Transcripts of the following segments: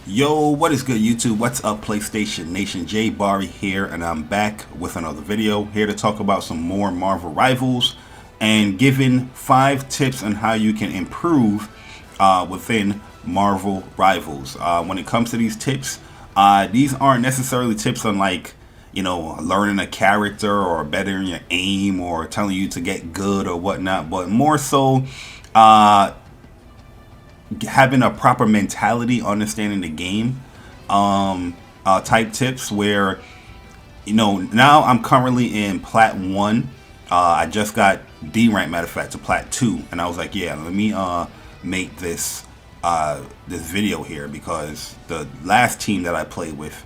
Yo, what is good YouTube? What's up PlayStation Nation? Jay Barry here, and I'm back with another video here to talk about some more Marvel Rivals and giving 5 tips on how you can improve within Marvel Rivals. When it comes to these tips, these aren't necessarily tips on learning a character or bettering your aim or telling you to get good or whatnot, but more so having a proper mentality, understanding the game type tips where, now I'm currently in Plat 1. I just got D rank, matter of fact, to Plat 2. And I was like, yeah, let me make this video here because the last team that I played with,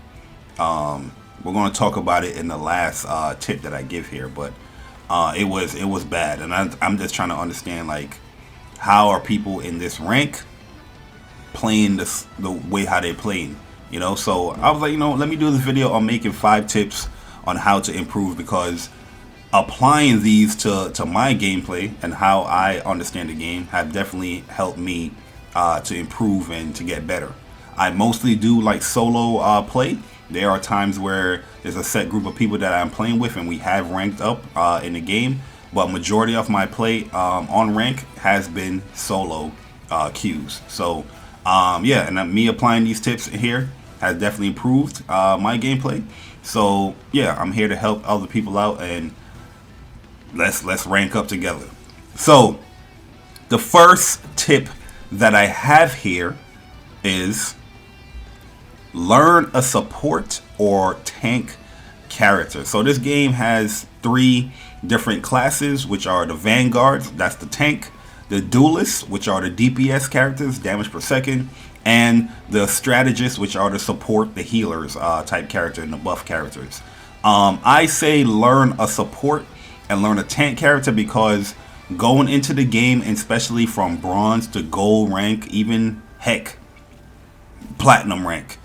we're going to talk about it in the last tip that I give here. But it was bad. And I'm just trying to understand, how are people in this rank playing the way how they're playing, so I was like, let me do this video on making 5 tips on how to improve, because applying these to my gameplay and how I understand the game have definitely helped me to improve and to get better. I mostly do like solo play. There are times where there's a set group of people that I'm playing with and we have ranked up in the game, but majority of my play on rank has been solo queues. So yeah, and me applying these tips here has definitely improved my gameplay. So yeah, I'm here to help other people out, and let's rank up together. So the first tip that I have here is learn a support or tank character. So this game has 3 different classes, which are the Vanguards, that's the tank, the Duelists, which are the DPS characters, damage per second, and the Strategists, which are the support, the healers type character, and the buff characters. I say learn a support and learn a tank character because going into the game, especially from bronze to gold rank, even heck, platinum rank,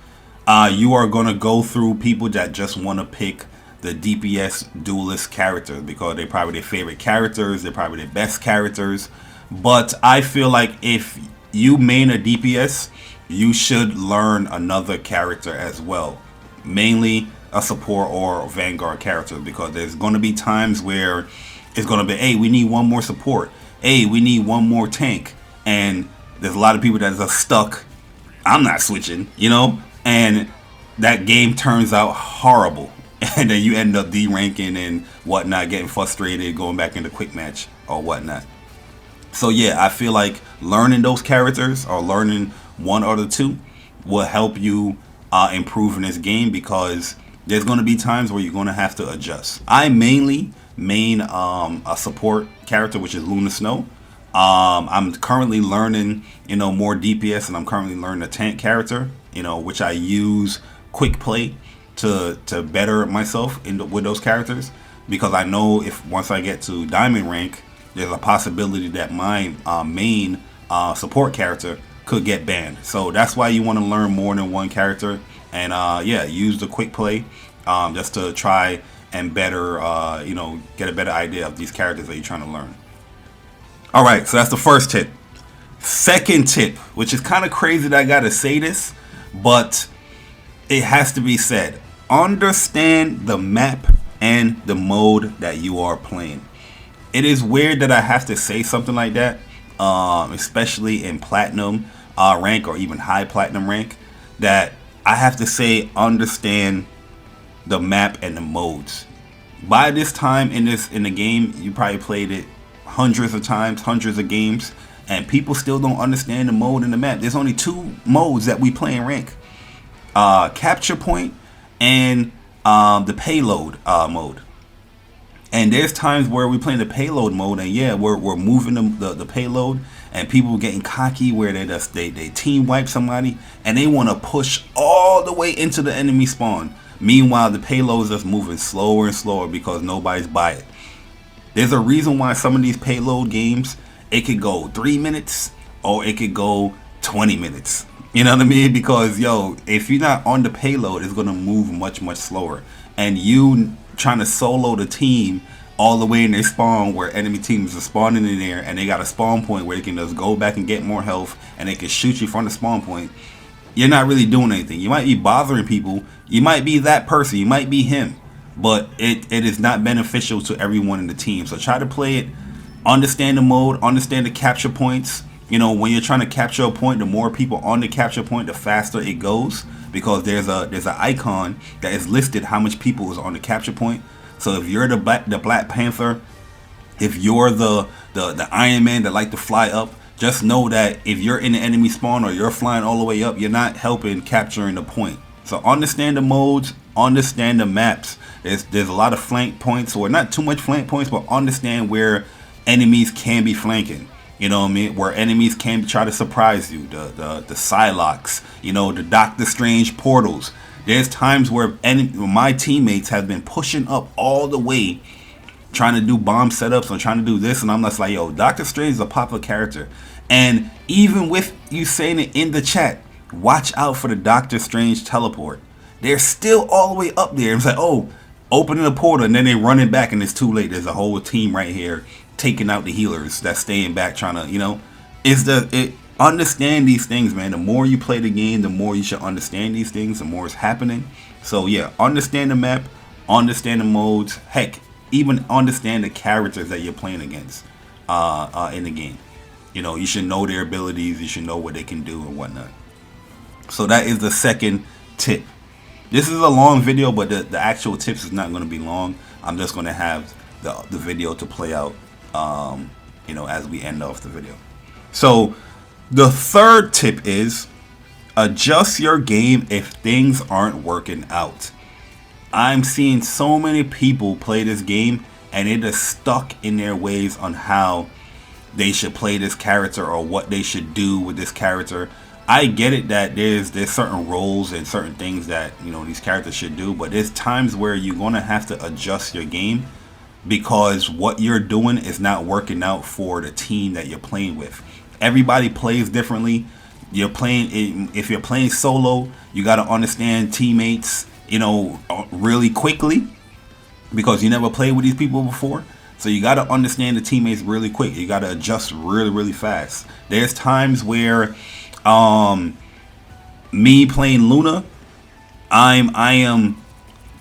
you are going to go through people that just want to pick the DPS duelist characters because they're probably their favorite characters, they're probably their best characters. But I feel like if you main a DPS, you should learn another character as well, mainly a support or Vanguard character, because there's going to be times where it's going to be, hey, we need one more support, hey, we need one more tank, and there's a lot of people that are stuck. I'm not switching, and that game turns out horrible, and then you end up D-ranking and whatnot, getting frustrated, going back into quick match or whatnot. So yeah, I feel like learning those characters or learning one or the 2 will help you improve in this game, because there's going to be times where you're going to have to adjust. I mainly main a support character, which is Luna Snow. I'm currently learning, more DPS, and I'm currently learning a tank character, which I use quick play to better myself with those characters, because I know if once I get to diamond rank, there's a possibility that my main support character could get banned. So that's why you want to learn more than one character, and yeah, use the quick play just to try and better, get a better idea of these characters that you're trying to learn. All right, so that's the first tip. Second tip, which is kind of crazy that I gotta say this, but it has to be said. Understand the map and the mode that you are playing. It is weird that I have to say something like that, especially in platinum rank or even high platinum rank, that I have to say understand the map and the modes. By this time in the game, you probably played it hundreds of times, hundreds of games, and people still don't understand the mode and the map. There's only 2 modes that we play in rank: capture point and the payload mode. And there's times where we play in the payload mode, and yeah, we're moving the payload, and people getting cocky where they team wipe somebody, and they want to push all the way into the enemy spawn. Meanwhile, the payload is just moving slower and slower because nobody's by it. There's a reason why some of these payload games, it could go 3 minutes or it could go 20 minutes. You know what I mean? Because, if you're not on the payload, it's going to move much, much slower. And you trying to solo the team all the way in their spawn where enemy teams are spawning in there, and they got a spawn point where they can just go back and get more health, and they can shoot you from the spawn point. you're not really doing anything. You might be bothering people. You might be that person. You might be him. But it is not beneficial to everyone in the team. So try to play it, understand the mode, understand the capture points. You know, when you're trying to capture a point, the more people on the capture point, the faster it goes, because there's an icon that is listed how much people is on the capture point. So if you're the Black Panther, if you're the Iron Man that like to fly up, just know that if you're in the enemy spawn or you're flying all the way up, you're not helping capturing the point. So understand the modes, understand the maps. There's a lot of flank points, or not too much flank points, but understand where enemies can be flanking. You know what I mean? Where enemies can try to surprise you. The Psylocks, you know, the Doctor Strange portals. There's times where my teammates have been pushing up all the way, trying to do bomb setups or trying to do this, and I'm just like, yo, Doctor Strange is a popular character. And even with you saying it in the chat, watch out for the Doctor Strange teleport. They're still all the way up there. It's like, oh, opening the portal, and then they running back, and it's too late. There's a whole team right here taking out the healers that's staying back, trying to, you know, understand these things, man. The more you play the game, the more you should understand these things, the more it's happening. So yeah, understand the map, understand the modes, heck, even understand the characters that you're playing against in the game. You know, you should know their abilities, you should know what they can do and whatnot. So that is the second tip. This is a long video, but the actual tips is not going to be long. I'm just going to have the video to play out, you know, as we end off the video. So the third tip is adjust your game if things aren't working out. I'm seeing so many people play this game and it is stuck in their ways on how they should play this character or what they should do with this character. I get it that there's certain roles and certain things that, you know, these characters should do, but there's times where you're going to have to adjust your game because what you're doing is not working out for the team that you're playing with. Everybody plays differently. If you're playing solo, you got to understand teammates, you know, really quickly, because you never played with these people before. So you got to understand the teammates really quick. You got to adjust really, really fast. There's times where me playing Luna, I am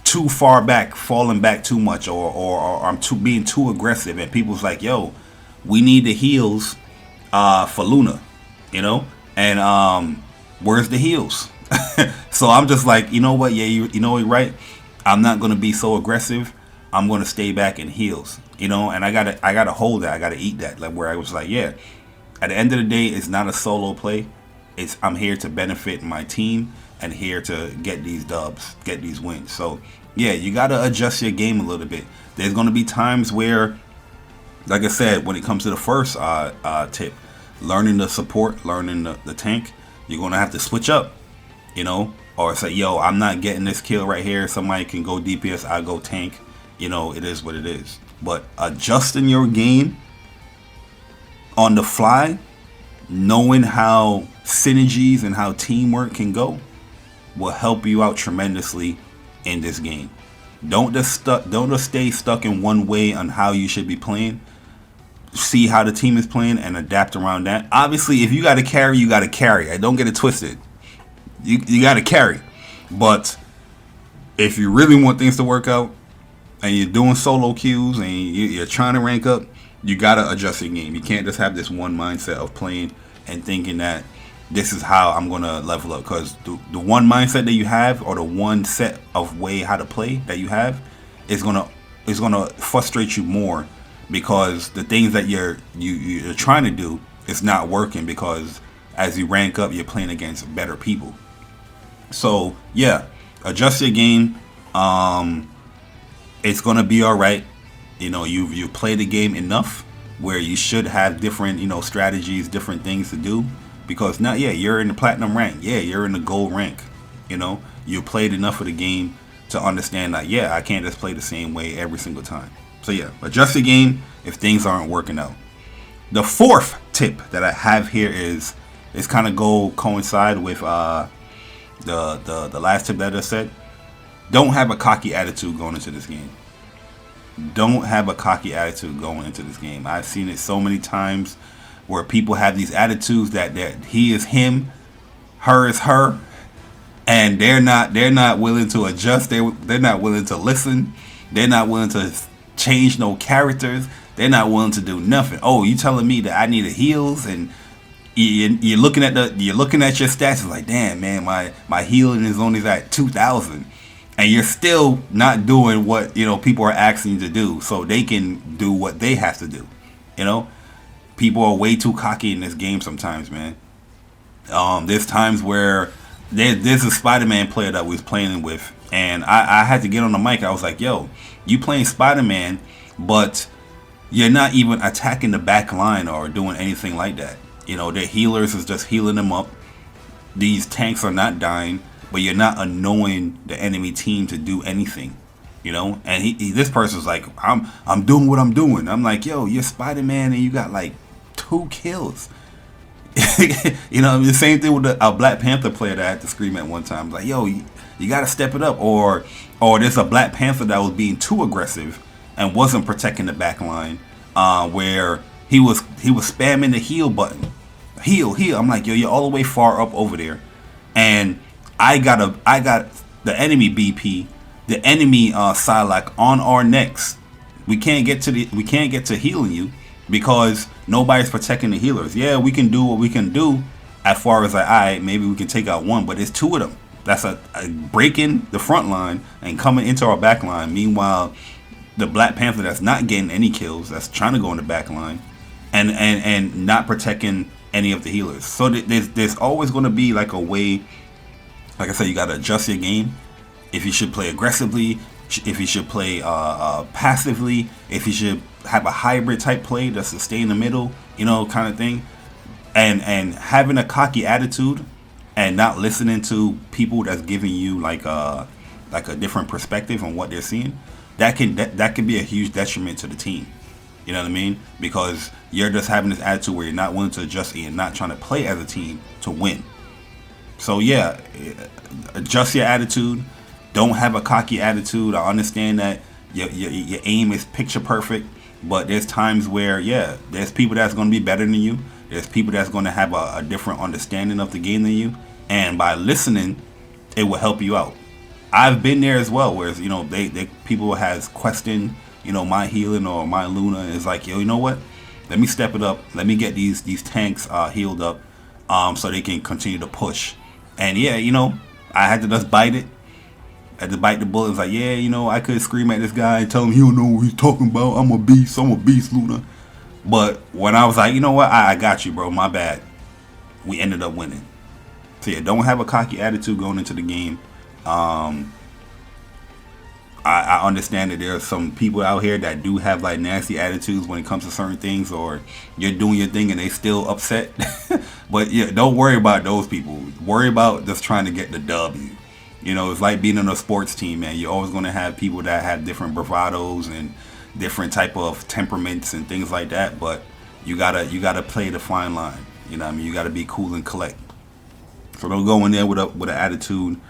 too far back, falling back too much, or I'm being too aggressive, and people's like, yo, we need the heals for Luna, you know, and where's the heals? So I'm just like, you know what, yeah, you know what, right, I'm not gonna be so aggressive. I'm gonna stay back in heals, you know, and I gotta hold that, I gotta eat that, like where I was like, yeah, at the end of the day, it's not a solo play. I'm here to benefit my team and here to get these dubs, get these wins. So yeah, you gotta adjust your game a little bit. There's gonna be times where, like I said, when it comes to the first tip, learning the support, learning the tank, you're gonna have to switch up, you know, or say, yo, I'm not getting this kill right here. Somebody can go DPS, I go tank. You know, it is what it is. But adjusting your game on the fly, knowing how synergies and how teamwork can go, will help you out tremendously in this game. Don't just stay stuck in one way on how you should be playing. See how the team is playing and adapt around that. Obviously, if you got to carry, you got to carry. I don't get it twisted. You got to carry. But if you really want things to work out and you're doing solo queues and you're trying to rank up, you got to adjust your game. You can't just have this one mindset of playing and thinking that this is how I'm going to level up. Because the one mindset that you have, or the one set of way how to play that you have, is going to frustrate you more, because the things that you're trying to do is not working, because as you rank up, you're playing against better people. So yeah, adjust your game. It's going to be all right. You know, you've played the game enough where you should have different, you know, strategies, different things to do. Because now, yeah, you're in the platinum rank. Yeah, you're in the gold rank. You know, you played enough of the game to understand that, yeah, I can't just play the same way every single time. So yeah, adjust the game if things aren't working out. The fourth tip that I have here is kind of coincide with the last tip that I said. Don't have a cocky attitude going into this game. Don't have a cocky attitude going into this game. I've seen it so many times where people have these attitudes that he is him. her is her, and they're not willing to adjust. They're not willing to listen. They're not willing to change no characters. They're not willing to do nothing. Oh, you telling me that I need a heals, and you're looking at your stats. It's like, damn, man, my healing is only at 2,000, and you're still not doing what people are asking you to do, so they can do what they have to do. You know, people are way too cocky in this game sometimes, man. There's times where there's a Spider-Man player that we was playing with, and I had to get on the mic. I was like, yo, you playing Spider-Man, but you're not even attacking the back line or doing anything like that. Their healers is just healing them up. These tanks are not dying, but you're not annoying the enemy team to do anything. And this person's like, I'm doing what I'm doing. I'm like, yo, you're Spider-Man and you got like 2 kills. The same thing with a Black Panther player that I had to scream at one time. Like, yo, you got to step it up. Or there's a Black Panther that was being too aggressive and wasn't protecting the back line, where he was spamming the heal button. Heal. I'm like, yo, you're all the way far up over there, and I got the enemy BP, the enemy Psylocke on our necks. We can't get to healing you because nobody's protecting the healers. Yeah, we can do what we can do as far as like, alright, maybe we can take out one, but it's 2 of them. That's a breaking the front line and coming into our back line. Meanwhile, the Black Panther that's not getting any kills, that's trying to go in the back line, and not protecting any of the healers. So there's always going to be like a way. Like I said, you got to adjust your game. If you should play aggressively, if you should play passively, if you should have a hybrid type play that's to stay in the middle, kind of thing. And having a cocky attitude and not listening to people that's giving you like a different perspective on what they're seeing, that can be a huge detriment to the team. You know what I mean? Because you're just having this attitude where you're not willing to adjust and you're not trying to play as a team to win. So yeah, adjust your attitude. Don't have a cocky attitude. I understand that your aim is picture perfect, but there's times where, yeah, there's people that's going to be better than you. There's people that's going to have a different understanding of the game than you. And by listening, it will help you out. I've been there as well, where they people has questioned my healing or my Luna, and it's like, yo, you know what? Let me step it up. Let me get these tanks healed up, so they can continue to push. And yeah, I had to just bite it. I had to bite the bullet. It's like, yeah, I could scream at this guy and tell him he don't know what he's talking about. I'm a beast, Luna. But when I was like, you know what? I got you, bro. My bad. We ended up winning. So yeah, don't have a cocky attitude going into the game. I understand that there are some people out here that do have like nasty attitudes when it comes to certain things, or you're doing your thing and they still upset. But yeah, don't worry about those people. Worry about just trying to get the W. It's like being on a sports team, man. You're always going to have people that have different bravados and different type of temperaments and things like that. But you gotta play the fine line. I mean, you gotta be cool and collect. So don't go in there with an attitude.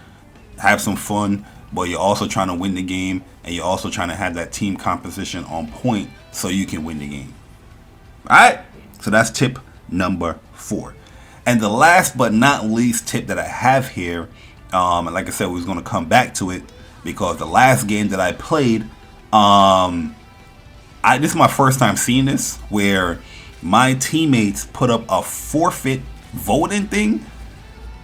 Have some fun. But you're also trying to win the game, and you're also trying to have that team composition on point so you can win the game. Alright, so that's tip number 4. And the last but not least tip that I have here, and like I said, we was going to come back to it, because the last game that I played, this is my first time seeing this, where my teammates put up a forfeit voting thing.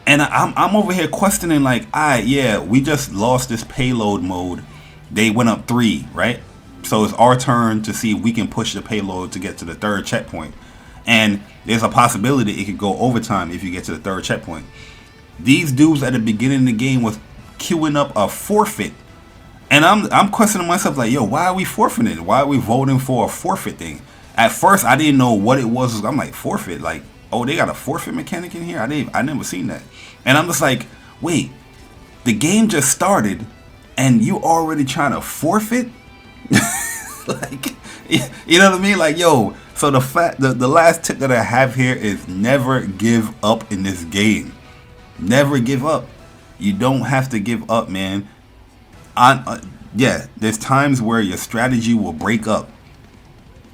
And I'm over here questioning, like, yeah, we just lost this payload mode. They went up 3, right? So it's our turn to see if we can push the payload to get to the 3rd checkpoint. And there's a possibility it could go overtime if you get to the 3rd checkpoint. These dudes at the beginning of the game was queuing up a forfeit. And I'm questioning myself, like, yo, why are we forfeiting? Why are we voting for a forfeit thing? At first, I didn't know what it was. I'm like, forfeit? Like, oh, they got a forfeit mechanic in here? I never seen that. And I'm just like, wait, the game just started and you already trying to forfeit? Like, you know what I mean? Like, yo, so the last tip that I have here is never give up in this game. Never give up. You don't have to give up, man. Yeah, there's times where your strategy will break up.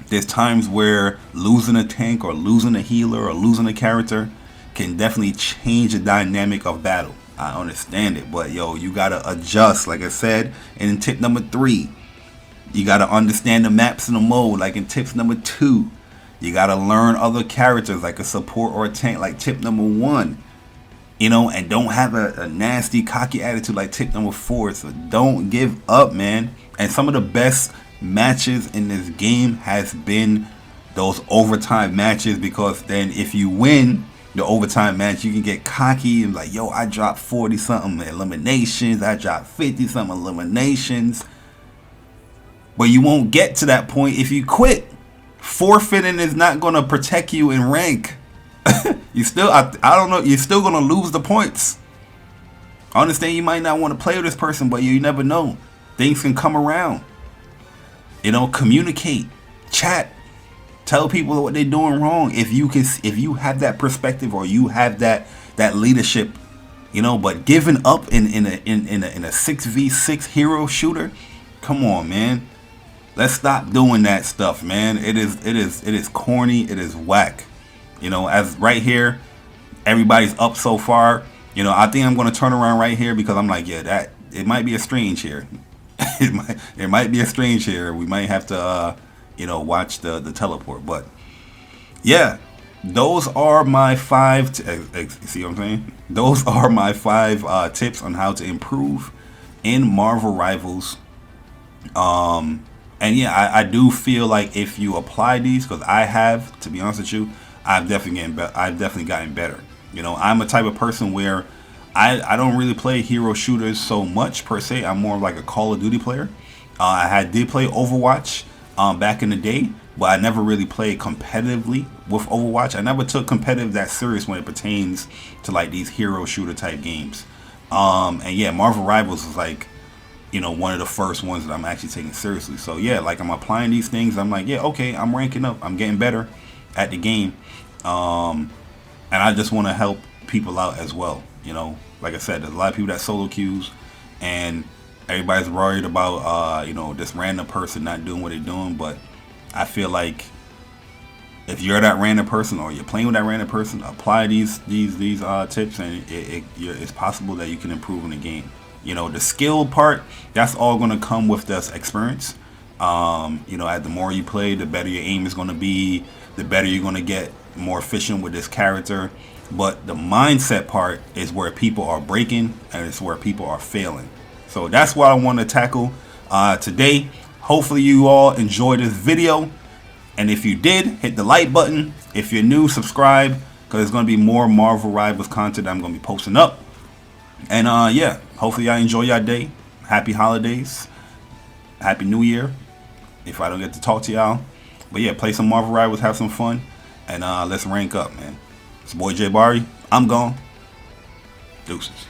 There's times where losing a tank or losing a healer or losing a character can definitely change the dynamic of battle. I understand it, but yo, you gotta adjust, like I said. And in tip number 3, you gotta understand the maps and the mode, like in tips number 2. You gotta learn other characters, like a support or a tank, like tip number 1. You know, and don't have a nasty, cocky attitude like tip number 4. So don't give up, man. And some of the best matches in this game has been those overtime matches, because then if you win the overtime match, you can get cocky and like, yo, I dropped 40 something eliminations, I dropped 50 something eliminations. But you won't get to that point if you quit. Forfeiting is not going to protect you in rank. You still, I don't know, you're still going to lose the points. I understand you might not want to play with this person, but you never know. Things can come around. You know, communicate, chat, tell people what they're doing wrong. If you have that perspective, or you have that leadership, you know. But giving up in a 6v6 hero shooter, come on, man. Let's stop doing that stuff, man. It is corny. It is whack. You know, as right here, everybody's up so far. You know, I think I'm going to turn around right here, because I'm like, yeah, that it might be a strange here. It might be a strange here. We might have to, you know, watch the teleport. But yeah, those are my 5. See what I'm saying? Those are my 5 tips on how to improve in Marvel Rivals. And yeah, I do feel like if you apply these, because I have, to be honest with you, I've definitely gotten better. You know, I'm a type of person where I don't really play hero shooters so much per se. I'm more of like a Call of Duty player. I did play Overwatch back in the day, but I never really played competitively with Overwatch. I never took competitive that serious when it pertains to like these hero shooter type games. And yeah, Marvel Rivals is like, you know, one of the first ones that I'm actually taking seriously. So yeah, like I'm applying these things. I'm like, yeah, okay, I'm ranking up. I'm getting better at the game. And I just want to help people out as well. You know, like I said, there's a lot of people that solo queues, and everybody's worried about, you know, this random person not doing what they're doing. But I feel like if you're that random person, or you're playing with that random person, apply these tips, and it's possible that you can improve in the game. You know, the skill part, that's all going to come with this experience. You know, the more you play, the better your aim is going to be, the better you're going to get more efficient with this character. But the mindset part is where people are breaking, and it's where people are failing. So that's what I want to tackle today. Hopefully you all enjoyed this video, and if you did, hit the like button. If you're new, subscribe, because there's going to be more Marvel Rivals content I'm going to be posting up. And yeah, hopefully y'all enjoy your day. Happy holidays, Happy New Year, if I don't get to talk to y'all. But yeah, play some Marvel Rivals, have some fun, and let's rank up, man. It's your boy Jay Barry. I'm gone. Deuces.